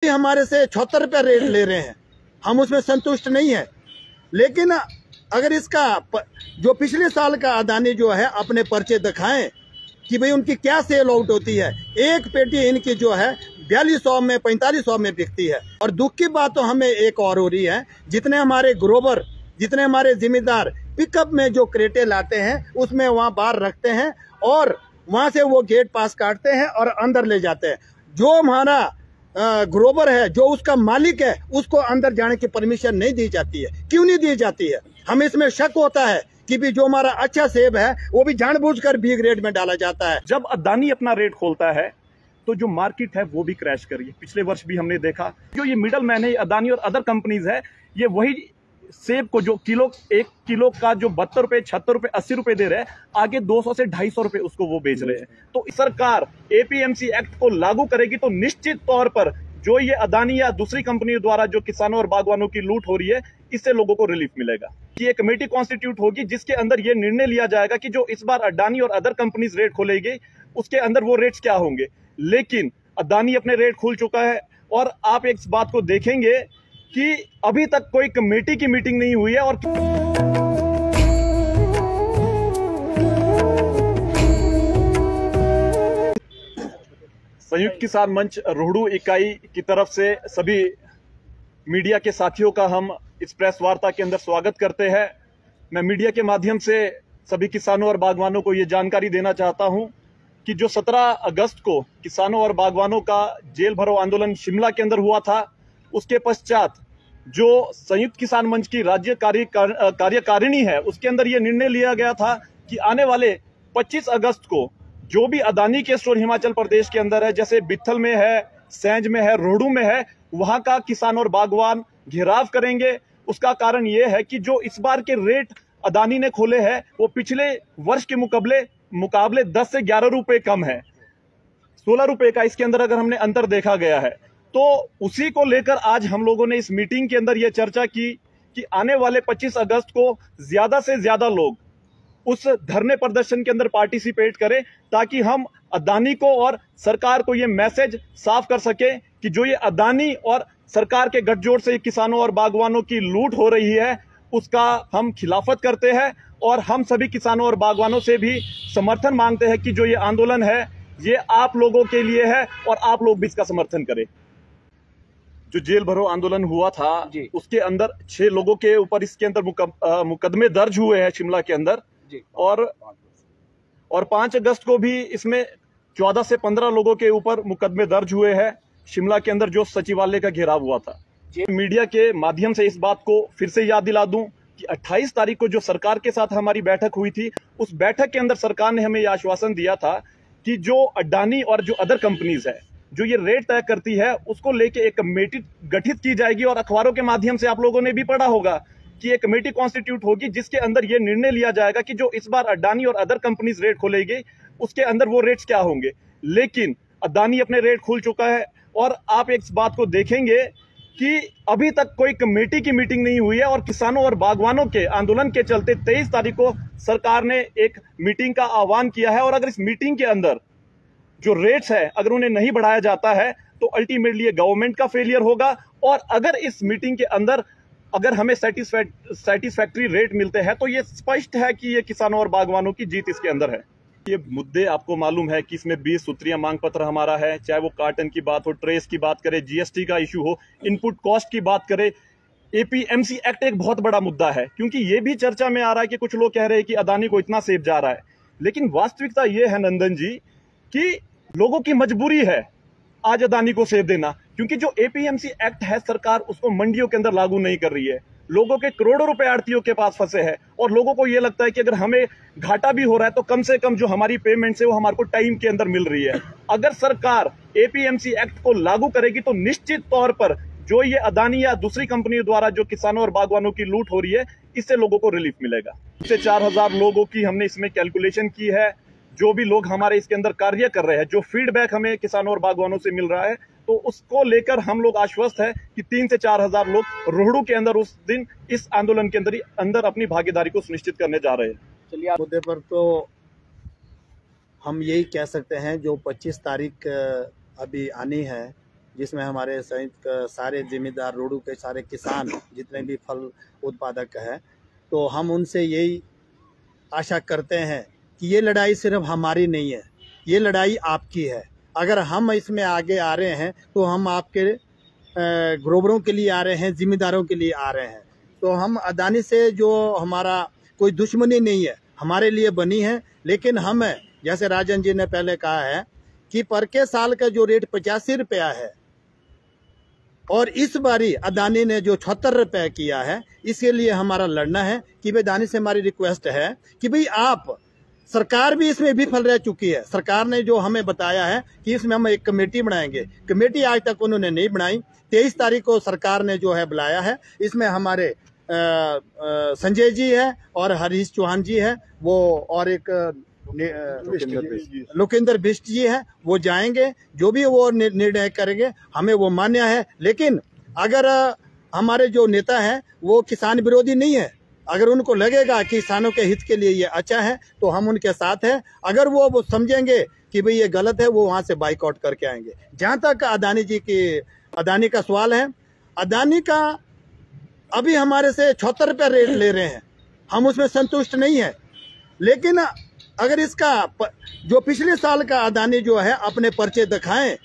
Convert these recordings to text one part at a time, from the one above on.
हमारे से 76 रुपये रेट ले रहे हैं, हम उसमें संतुष्ट नहीं है। लेकिन अगर इसका जो पिछले साल का अदानी जो है अपने पर्चे दिखाएं कि भाई उनकी क्या सेल आउट होती है। एक पेटी इनकी जो है 4200 में 4500 में बिकती है। और दुख की बात तो हमें एक और हो रही है, जितने हमारे ग्रोवर, जितने हमारे जिम्मेदार पिकअप में जो क्रेटे लाते हैं उसमें वहां बाहर रखते हैं और वहां से वो गेट पास काटते हैं और अंदर ले जाते हैं। जो हमारा ग्रोवर है, जो उसका मालिक है, उसको अंदर जाने की परमिशन नहीं दी जाती है। क्यों नहीं दी जाती है? हमें इसमें शक होता है कि भी जो हमारा अच्छा सेब है वो भी जानबूझकर बी ग्रेड में डाला जाता है। जब अदानी अपना रेट खोलता है तो जो मार्केट है वो भी क्रैश कर रही है। पिछले वर्ष भी हमने देखा, जो ये मिडल मैन है अदानी और अदर कंपनीज है, ये वही सेब को जो एक किलो का जो 72 रुपए 76 रुपए 80 रुपए दे रहे हैं, आगे 200 से 250 रुपए उसको वो बेच रहे हैं। तो सरकार एपीएमसी एक्ट को लागू करेगी तो निश्चित तौर पर जो ये अदानी या दूसरी कंपनी द्वारा जो किसानों और बागवानों की लूट हो रही है, इससे लोगों को रिलीफ मिलेगा। कि एक कमेटी कॉन्स्टिट्यूट होगी जिसके अंदर ये निर्णय लिया जाएगा कि जो इस बार अडानी और अदर कंपनीज रेट खोलेगी उसके अंदर वो रेट्स क्या होंगे। लेकिन अदानी अपने रेट खोल चुका है और आप एक बात को देखेंगे कि अभी तक कोई कमेटी की मीटिंग नहीं हुई है। और संयुक्त किसान मंच रोहड़ू इकाई की तरफ से सभी मीडिया के साथियों का हम इस प्रेस वार्ता के अंदर स्वागत करते हैं। मैं मीडिया के माध्यम से सभी किसानों और बागवानों को ये जानकारी देना चाहता हूं कि जो 17 अगस्त को किसानों और बागवानों का जेल भरो आंदोलन शिमला के अंदर हुआ था, उसके पश्चात जो संयुक्त किसान मंच की राज्य कार्यकारिणी है उसके अंदर यह निर्णय लिया गया था कि आने वाले 25 अगस्त को जो भी अदानी के स्टोर हिमाचल प्रदेश के अंदर है, जैसे बित्थल में है, सैंज में है, रोहड़ू में है, वहां का किसान और बागवान घेराव करेंगे। उसका कारण यह है कि जो इस बार के रेट अदानी ने खोले हैं वो पिछले वर्ष के मुकाबले 10 से 11 रुपए कम है। 16 रुपए का इसके अंदर अगर हमने अंतर देखा गया है, तो उसी को लेकर आज हम लोगों ने इस मीटिंग के अंदर यह चर्चा की कि आने वाले 25 अगस्त को ज्यादा से ज्यादा लोग उस धरने प्रदर्शन के अंदर पार्टिसिपेट करें, ताकि हम अदानी को और सरकार को यह मैसेज साफ कर सके कि जो ये अदानी और सरकार के गठजोड़ से किसानों और बागवानों की लूट हो रही है उसका हम खिलाफत करते हैं। और हम सभी किसानों और बागवानों से भी समर्थन मांगते हैं कि जो ये आंदोलन है ये आप लोगों के लिए है और आप लोग भी इसका समर्थन करें। जो जेल भरो आंदोलन हुआ था उसके अंदर 6 लोगों के ऊपर इसके अंदर मुकदमे दर्ज हुए हैं शिमला के अंदर, और 5 अगस्त को भी इसमें 14 से 15 लोगों के ऊपर मुकदमे दर्ज हुए हैं शिमला के अंदर, जो सचिवालय का घेराव हुआ था। मीडिया के माध्यम से इस बात को फिर से याद दिला दूं कि 28 तारीख को जो सरकार के साथ हमारी बैठक हुई थी, उस बैठक के अंदर सरकार ने हमें यह आश्वासन दिया था कि जो अडानी और जो अदर कंपनीज है जो ये रेट तय करती है उसको लेके एक कमेटी गठित की जाएगी। और अखबारों के माध्यम से आप लोगों ने भी पढ़ा होगा कि एक कमेटी कॉन्स्टिट्यूट होगी जिसके अंदर यह निर्णय लिया जाएगा कि जो इस बार अडानी और अदर कंपनीज रेट खोलेगी उसके अंदर वो रेट्स क्या होंगे। लेकिन अदानी अपने रेट खोल चुका है और आप एक बात को देखेंगे कि अभी तक कोई कमेटी की मीटिंग नहीं हुई है। और किसानों और बागवानों के आंदोलन के चलते 23 तारीख को सरकार ने एक मीटिंग का आह्वान किया है। और अगर इस मीटिंग के अंदर जो रेट्स है अगर उन्हें नहीं बढ़ाया जाता है तो अल्टीमेटली ये गवर्नमेंट का फेलियर होगा। और अगर इस मीटिंग के अंदर अगर हमें सेटिस्फैक्ट्री रेट मिलते हैं तो ये स्पष्ट है कि ये किसानों और बागवानों की जीत इसके अंदर है। ये मुद्दे आपको मालूम है कि इसमें 20 सूत्रीय मांग पत्र हमारा है, चाहे वो कार्टन की बात हो, ट्रेस की बात करें, जीएसटी का इशू हो, इनपुट कॉस्ट की बात करें, एपीएमसी एक्ट एक बहुत बड़ा मुद्दा है। क्योंकि ये भी चर्चा में आ रहा है कि कुछ लोग कह रहे हैं कि अदानी को इतना सेब जा रहा है, लेकिन वास्तविकता ये है नंदन जी कि लोगों की मजबूरी है आज अदानी को सेब देना। क्योंकि जो एपीएमसी एक्ट है सरकार उसको मंडियों के अंदर लागू नहीं कर रही है। लोगों के करोड़ों रुपए आड़तियों के पास फंसे हैं और लोगों को यह लगता है कि अगर हमें घाटा भी हो रहा है तो कम से कम जो हमारी पेमेंट है वो हमारे को टाइम के अंदर मिल रही है। अगर सरकार एपीएमसी एक्ट को लागू करेगी तो निश्चित तौर पर जो ये अदानी या दूसरी कंपनी द्वारा जो किसानों और बागवानों की लूट हो रही है इससे लोगों को रिलीफ मिलेगा। इससे 4000 लोगों की हमने इसमें कैलकुलेशन की है। जो भी लोग हमारे इसके अंदर कार्य कर रहे हैं, जो फीडबैक हमें किसानों और बागवानों से मिल रहा है, तो उसको लेकर हम लोग आश्वस्त है कि 3 से 4000 लोग रोहड़ू के अंदर उस दिन इस आंदोलन के अंदर अपनी भागीदारी को सुनिश्चित करने जा रहे हैं। चलिए, मुद्दे पर तो हम यही कह सकते हैं जो 25 तारीख अभी आनी है जिसमें हमारे संयुक्त सारे जिम्मेदार रोडू के सारे किसान जितने भी फल उत्पादक हैं, तो हम उनसे यही आशा करते हैं कि ये लड़ाई सिर्फ हमारी नहीं है, ये लड़ाई आपकी है। अगर हम इसमें आगे आ रहे हैं तो हम आपके ग्रोवरों के लिए आ रहे हैं, जिम्मेदारों के लिए आ रहे हैं। तो हम अदानी से जो हमारा कोई दुश्मनी नहीं है, हमारे लिए बनी है, लेकिन हम जैसे राजन जी ने पहले कहा है कि पर के साल का जो रेट 85 रुपया है और इस बारी अदानी ने जो 76 रुपये किया है, इसके लिए हमारा लड़ना है कि भाई अदानी से हमारी रिक्वेस्ट है कि भाई आप, सरकार भी इसमें विफल रह चुकी है। सरकार ने जो हमें बताया है कि इसमें हम एक कमेटी बनाएंगे, कमेटी आज तक उन्होंने नहीं बनाई। 23 तारीख को सरकार ने जो है बुलाया है, इसमें हमारे संजय जी है और हरीश चौहान जी है, वो और एक लोकेंद्र बिष्ट जी है, वो जाएंगे, जो भी वो निर्णय करेंगे हमें वो मान्य है। लेकिन अगर हमारे जो नेता हैं वो किसान विरोधी नहीं है, अगर उनको लगेगा कि किसानों के हित के लिए ये अच्छा है तो हम उनके साथ हैं। अगर वो समझेंगे कि भाई ये गलत है, वो वहां से बाइकआउट करके आएंगे। जहां तक अदानी का सवाल है, अदानी का अभी हमारे से 76 रुपये रेट ले रहे हैं, हम उसमें संतुष्ट नहीं है। लेकिन अगर इसका जो पिछले साल का अदानी जो है अपने पर्चे दिखाएं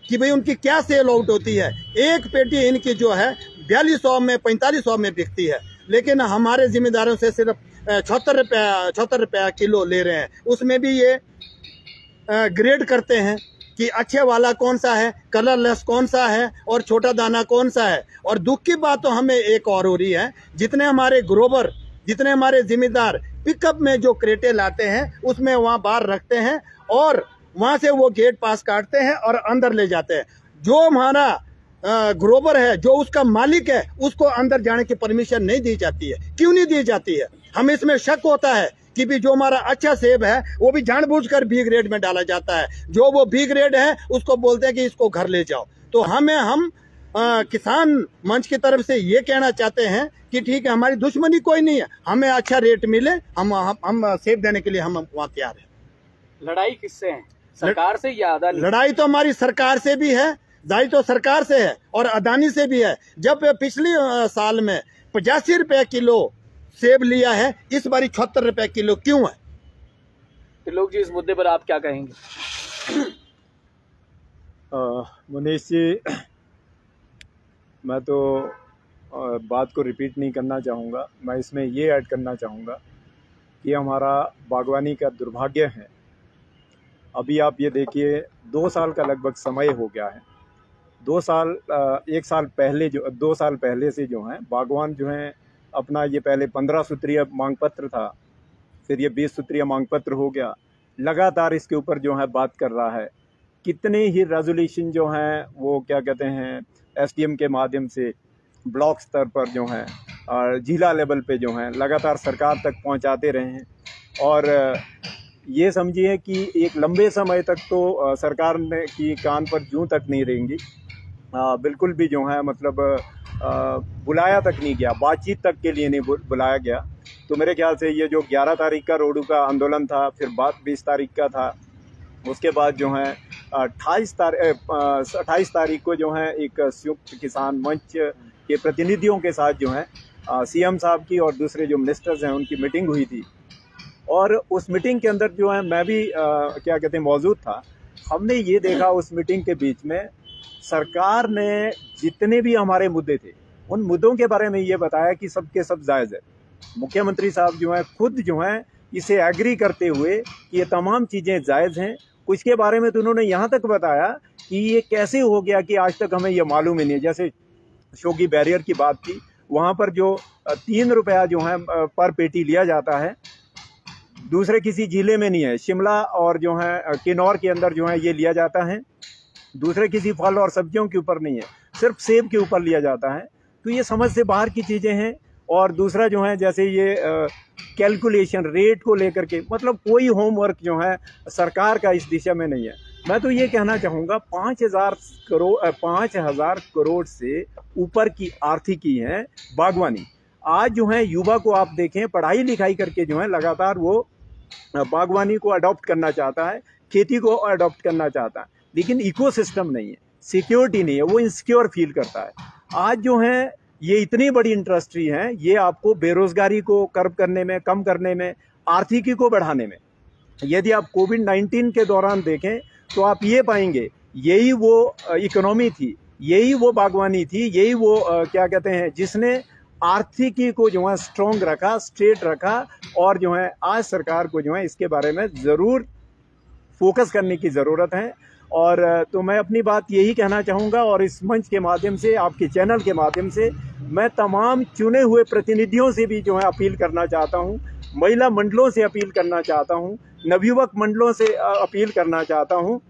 कि भाई उनकी क्या सेल आउट होती है। एक पेटी इनकी जो है 4200 में 4500 में बिकती है, लेकिन हमारे जिम्मेदारों से सिर्फ 76 रुपया किलो ले रहे हैं। उसमें भी ये ग्रेड करते हैं कि अच्छे वाला कौन सा है, कलरलेस कौन सा है और छोटा दाना कौन सा है। और दुख की बात तो हमें एक और हो रही है, जितने हमारे ग्रोवर, जितने हमारे जिम्मेदार पिकअप में जो क्रेटे लाते हैं उसमें वहां बाहर रखते हैं और वहां से वो गेट पास काटते हैं और अंदर ले जाते हैं। जो हमारा ग्रोवर है, जो उसका मालिक है, उसको अंदर जाने की परमिशन नहीं दी जाती है। क्यों नहीं दी जाती है? हमें इसमें शक होता है कि भी जो हमारा अच्छा सेब है वो भी जानबूझकर बी ग्रेड में डाला जाता है। जो वो बी ग्रेड है उसको बोलते हैं कि इसको घर ले जाओ। तो हम किसान मंच की तरफ से ये कहना चाहते हैं कि ठीक है, हमारी दुश्मनी कोई नहीं है, हमें अच्छा रेट मिले, हम सेब देने के लिए हम वहाँ तैयार हैं। लड़ाई किससे है, सरकार से या अदानी? लड़ाई तो हमारी सरकार से भी है, जाहिर तो सरकार से है और अदानी से भी है। जब पिछले साल में 85 रुपये किलो सेब लिया है, इस बारी 76 रुपये किलो क्यों है? त्रिलोक जी, इस मुद्दे पर आप क्या कहेंगे? मुनीश जी, मैं तो बात को रिपीट नहीं करना चाहूँगा। मैं इसमें ये ऐड करना चाहूँगा कि हमारा बागवानी का दुर्भाग्य है। अभी आप ये देखिए, 2 साल का लगभग समय हो गया है। 2 साल 1 साल पहले 2 साल पहले से जो है बागवान जो है अपना, ये पहले 15 सूत्रीय मांग पत्र था, फिर ये 20 सूत्रीय मांग पत्र हो गया, लगातार इसके ऊपर जो है बात कर रहा है। कितने ही रेजोल्यूशन जो हैं वो क्या कहते हैं एसडीएम के माध्यम से ब्लॉक स्तर पर जो हैं और जिला लेवल पे जो हैं लगातार सरकार तक पहुंचाते रहे हैं। और ये समझिए कि एक लंबे समय तक तो सरकार ने की कान पर जूं तक नहीं रहेंगी, बिल्कुल भी जो है मतलब बुलाया तक नहीं गया, बातचीत तक के लिए नहीं बुलाया गया। तो मेरे ख्याल से ये जो 11 तारीख का रोडू का आंदोलन था, फिर बात 20 तारीख का था, उसके बाद जो है 28 तारीख को जो है एक संयुक्त किसान मंच के प्रतिनिधियों के साथ जो है सीएम साहब की और दूसरे जो मिनिस्टर्स हैं उनकी मीटिंग हुई थी। और उस मीटिंग के अंदर जो है मैं भी क्या कहते हैं मौजूद था। हमने ये देखा उस मीटिंग के बीच में सरकार ने जितने भी हमारे मुद्दे थे उन मुद्दों के बारे में ये बताया कि सबके सब जायज़ है। मुख्यमंत्री साहब जो है खुद जो है इसे एग्री करते हुए कि ये तमाम चीज़ें जायज़ हैं। कुछ के बारे में तो उन्होंने यहाँ तक बताया कि ये कैसे हो गया कि आज तक हमें ये मालूम ही नहीं है। जैसे शोगी बैरियर की बात थी, वहाँ पर जो 3 रुपया जो है पर पेटी लिया जाता है, दूसरे किसी जिले में नहीं है। शिमला और जो है किन्नौर के अंदर जो है ये लिया जाता है, दूसरे किसी फल और सब्जियों के ऊपर नहीं है, सिर्फ सेब के ऊपर लिया जाता है। तो ये समझ से बाहर की चीज़ें हैं। और दूसरा जो है जैसे ये कैलकुलेशन रेट को लेकर के, मतलब कोई होमवर्क जो है सरकार का इस दिशा में नहीं है। मैं तो ये कहना चाहूँगा 5,000 करोड़ से ऊपर की आर्थिकी है बागवानी। आज जो है युवा को आप देखें, पढ़ाई लिखाई करके जो है लगातार वो बागवानी को अडॉप्ट करना चाहता है, खेती को अडॉप्ट करना चाहता है, लेकिन इकोसिस्टम नहीं है। सिक्योरिटी नहीं है, वो इनसिक्योर फील करता है। आज जो है ये इतनी बड़ी इंडस्ट्री है, ये आपको बेरोजगारी को कर्ब करने में, कम करने में, आर्थिकी को बढ़ाने में, यदि आप कोविड-19 के दौरान देखें तो आप ये पाएंगे यही वो इकोनॉमी थी, यही वो बागवानी थी, यही वो क्या कहते हैं जिसने आर्थिकी को जो है स्ट्रॉन्ग रखा, स्ट्रेट रखा। और जो है आज सरकार को जो है इसके बारे में ज़रूर फोकस करने की ज़रूरत है। और तो मैं अपनी बात यही कहना चाहूँगा, और इस मंच के माध्यम से, आपके चैनल के माध्यम से मैं तमाम चुने हुए प्रतिनिधियों से भी जो है अपील करना चाहता हूँ, महिला मंडलों से अपील करना चाहता हूँ, नवयुवक मंडलों से अपील करना चाहता हूँ।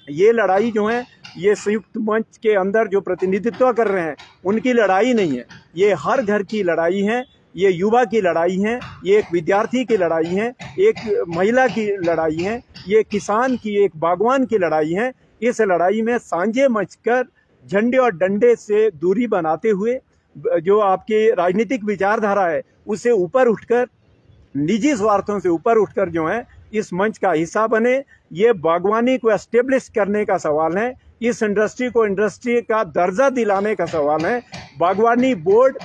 ये लड़ाई जो है ये संयुक्त मंच के अंदर जो प्रतिनिधित्व कर रहे हैं उनकी लड़ाई नहीं है, ये हर घर की लड़ाई है, ये युवा की लड़ाई है, ये एक विद्यार्थी की लड़ाई है, एक महिला की लड़ाई है, ये किसान की, एक बागवान की लड़ाई है। इस लड़ाई में सांझे मचकर झंडे और डंडे से दूरी बनाते हुए जो आपकी राजनीतिक विचारधारा है उससे ऊपर उठकर, निजी स्वार्थों से ऊपर उठकर जो है इस मंच का हिस्सा बने। ये बागवानी को एस्टेब्लिश करने का सवाल है, इस इंडस्ट्री को इंडस्ट्री का दर्जा दिलाने का सवाल है। बागवानी बोर्ड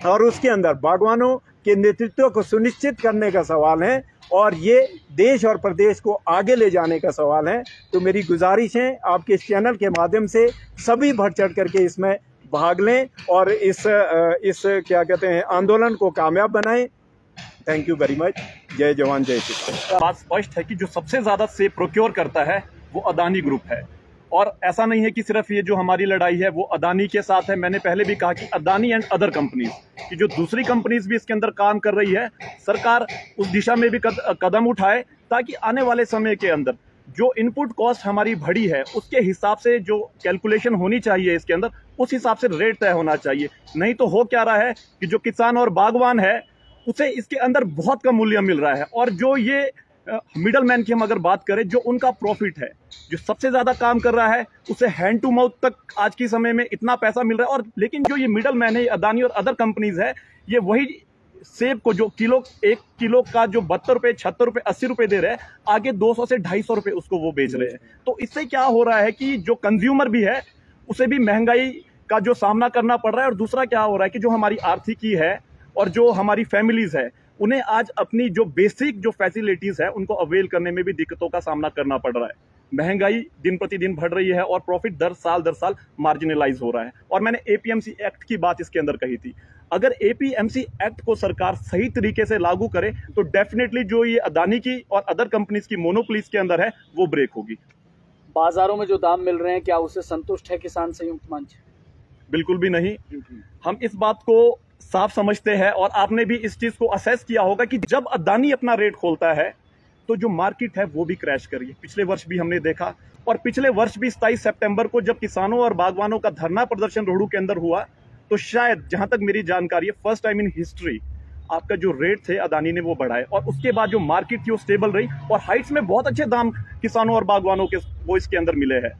और उसके अंदर बागवानों के नेतृत्व को सुनिश्चित करने का सवाल है, और ये देश और प्रदेश को आगे ले जाने का सवाल है। तो मेरी गुजारिश है आपके इस चैनल के माध्यम से सभी बढ़ चढ़ करके इसमें भाग लें और इस क्या कहते हैं आंदोलन को कामयाब बनाएं। Thank you very much. जय जवान जय किसान। बात स्पष्ट है कि जो सबसे ज्यादा सेब प्रोक्योर करता है वो अदानी ग्रुप है, और ऐसा नहीं है कि सिर्फ ये जो हमारी लड़ाई है वो अदानी के साथ है। मैंने पहले भी कहा कि अदानी एंड अदर कंपनीज की जो दूसरी कंपनीज भी इसके अंदर काम कर रही है, सरकार उस दिशा में भी कदम उठाए ताकि आने वाले समय के अंदर जो इनपुट कॉस्ट हमारी बढ़ी है उसके हिसाब से जो कैलकुलेशन होनी चाहिए इसके अंदर, उस हिसाब से रेट तय होना चाहिए। नहीं तो हो क्या रहा है कि जो किसान और बागवान है उसे इसके अंदर बहुत कम मूल्य मिल रहा है, और जो ये मिडल मैन की हम अगर बात करें, जो उनका प्रॉफिट है, जो सबसे ज्यादा काम कर रहा है, उसे हैंड टू माउथ तक आज के समय में इतना पैसा मिल रहा है। और लेकिन जो ये मिडल मैन है, अदानी और अदर कंपनीज है, ये वही सेब को जो एक किलो का जो 72 रुपए, 76 रुपए, 80 रुपए दे रहे हैं, आगे 200 से 250 रुपए उसको वो बेच रहे हैं। तो इससे क्या हो रहा है कि जो कंज्यूमर भी है उसे भी महंगाई का जो सामना करना पड़ रहा है, और दूसरा क्या हो रहा है कि जो हमारी आर्थिकी है और जो हमारी फैमिलीज है उन्हें आज अपनी जो बेसिक जो फैसिलिटीज है उनको अवेल करने में भी दिक्कतों का सामना करना पड़ रहा है। महंगाई दिन प्रतिदिन बढ़ रही है और प्रॉफिट दर साल मार्जिनलाइज हो रहा है। और मैंने एपीएमसी एक्ट की बात इसके अंदर कही थी, अगर एपीएमसी एक्ट को सरकार सही तरीके से लागू करे तो डेफिनेटली जो ये अदानी की और अदर कंपनीज की मोनोपोलीज के अंदर है वो ब्रेक होगी। बाजारों में जो दाम मिल रहे हैं, क्या उससे संतुष्ट है किसान संयुक्त मंच? बिल्कुल भी नहीं। हम इस बात को साफ समझते हैं, और आपने भी इस चीज को असेस किया होगा कि जब अदानी अपना रेट खोलता है तो जो मार्केट है वो भी क्रैश कर रही है। पिछले वर्ष भी हमने देखा, और पिछले वर्ष भी 27 सितंबर को जब किसानों और बागवानों का धरना प्रदर्शन रोहडू के अंदर हुआ, तो शायद जहां तक मेरी जानकारी है फर्स्ट टाइम इन हिस्ट्री आपका जो रेट थे अदानी ने वो बढ़ाए, और उसके बाद जो मार्केट थी वो स्टेबल रही, और हाइट्स में बहुत अच्छे दाम किसानों और बागवानों के वो इसके अंदर मिले हैं।